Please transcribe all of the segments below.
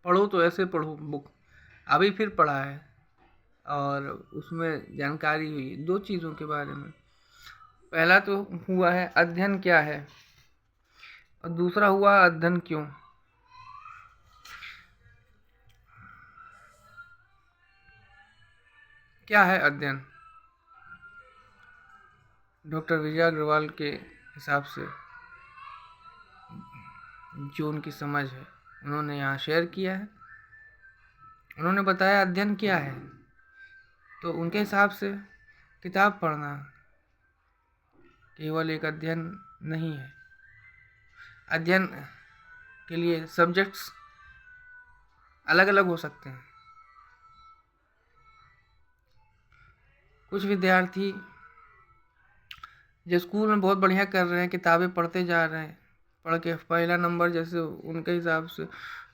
पढ़ो तो ऐसे पढ़ो बुक। अभी फिर पढ़ा है और उसमें जानकारी हुई 2 चीज़ों के बारे में। पहला तो हुआ है अध्ययन क्या है, और दूसरा हुआ अध्ययन क्यों। क्या है अध्ययन? डॉक्टर विजय अग्रवाल के हिसाब से जो उनकी समझ है उन्होंने यहाँ शेयर किया है। उन्होंने बताया अध्ययन क्या है, तो उनके हिसाब से किताब पढ़ना केवल एक अध्ययन नहीं है। अध्ययन के लिए सब्जेक्ट्स अलग अलग हो सकते हैं। कुछ विद्यार्थी जो स्कूल में बहुत बढ़िया कर रहे हैं, किताबें पढ़ते जा रहे हैं, पढ़ के पहला नंबर जैसे उनके हिसाब से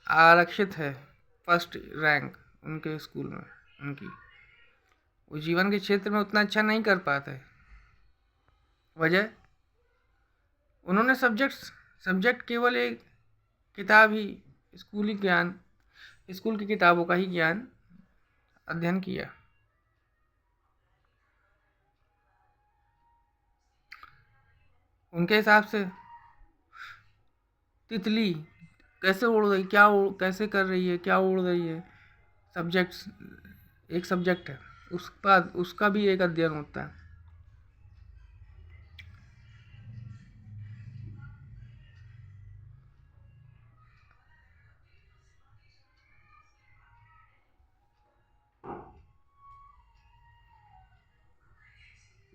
आरक्षित है, फर्स्ट रैंक उनके स्कूल में उनकी, वो जीवन के क्षेत्र में उतना अच्छा नहीं कर पाते। वजह, उन्होंने सब्जेक्ट केवल एक किताब ही, स्कूली ज्ञान, स्कूल की किताबों का ही ज्ञान अध्ययन किया। उनके हिसाब से तितली कैसे उड़ रही, कैसे कर रही है, क्या उड़ रही है, सब्जेक्ट्स एक सब्जेक्ट है, उसका भी एक अध्ययन होता है।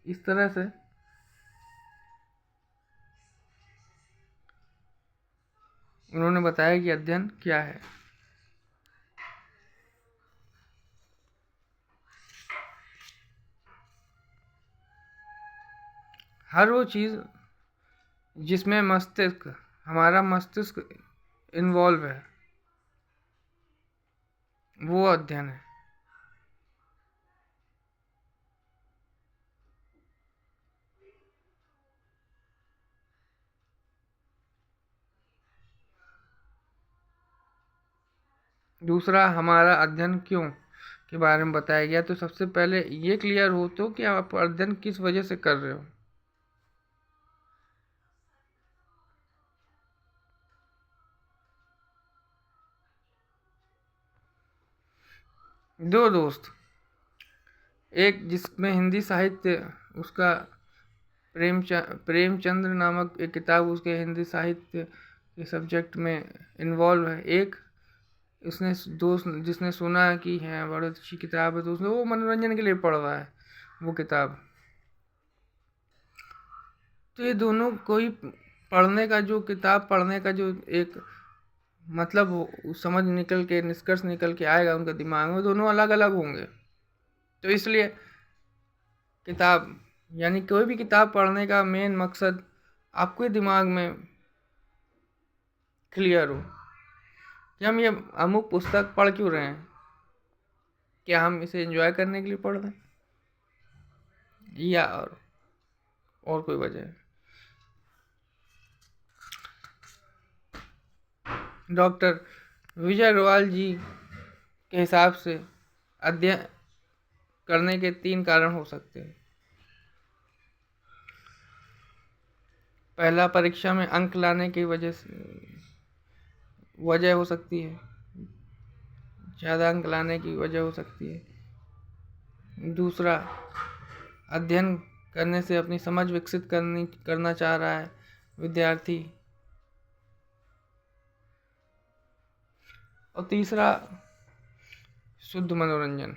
इस तरह से उन्होंने बताया कि अध्ययन क्या है। हर वो चीज़ जिसमें हमारा मस्तिष्क इन्वॉल्व है, वो अध्ययन है। दूसरा, हमारा अध्ययन क्यों के बारे में बताया गया। तो सबसे पहले ये क्लियर हो तो कि आप अध्ययन किस वजह से कर रहे हो। दो दोस्त, एक जिसमें हिंदी साहित्य, उसका प्रेमचंद्र नामक एक किताब उसके हिंदी साहित्य के सब्जेक्ट में इन्वॉल्व है। एक उसने दोस्त जिसने सुना कि है बड़ी अच्छी किताब है, तो उसने वो मनोरंजन के लिए पढ़ रहा है वो किताब। तो ये दोनों कोई पढ़ने का जो किताब पढ़ने का जो एक मतलब हो, समझ निकल के निष्कर्ष निकल के आएगा उनके दिमाग में, दोनों अलग अलग होंगे। तो इसलिए किताब यानी कोई भी किताब पढ़ने का मेन मकसद आपके दिमाग में क्लियर हो कि हम ये अमुक पुस्तक पढ़ क्यों रहे हैं, क्या हम इसे एंजॉय करने के लिए पढ़ रहे हैं या और कोई वजह है। डॉक्टर विजय अग्रवाल जी के हिसाब से अध्ययन करने के 3 कारण हो सकते हैं। पहला, परीक्षा में अंक लाने की वजह हो सकती है, ज़्यादा अंक लाने की वजह हो सकती है। दूसरा, अध्ययन करने से अपनी समझ विकसित करना चाह रहा है विद्यार्थी। और तीसरा, शुद्ध मनोरंजन।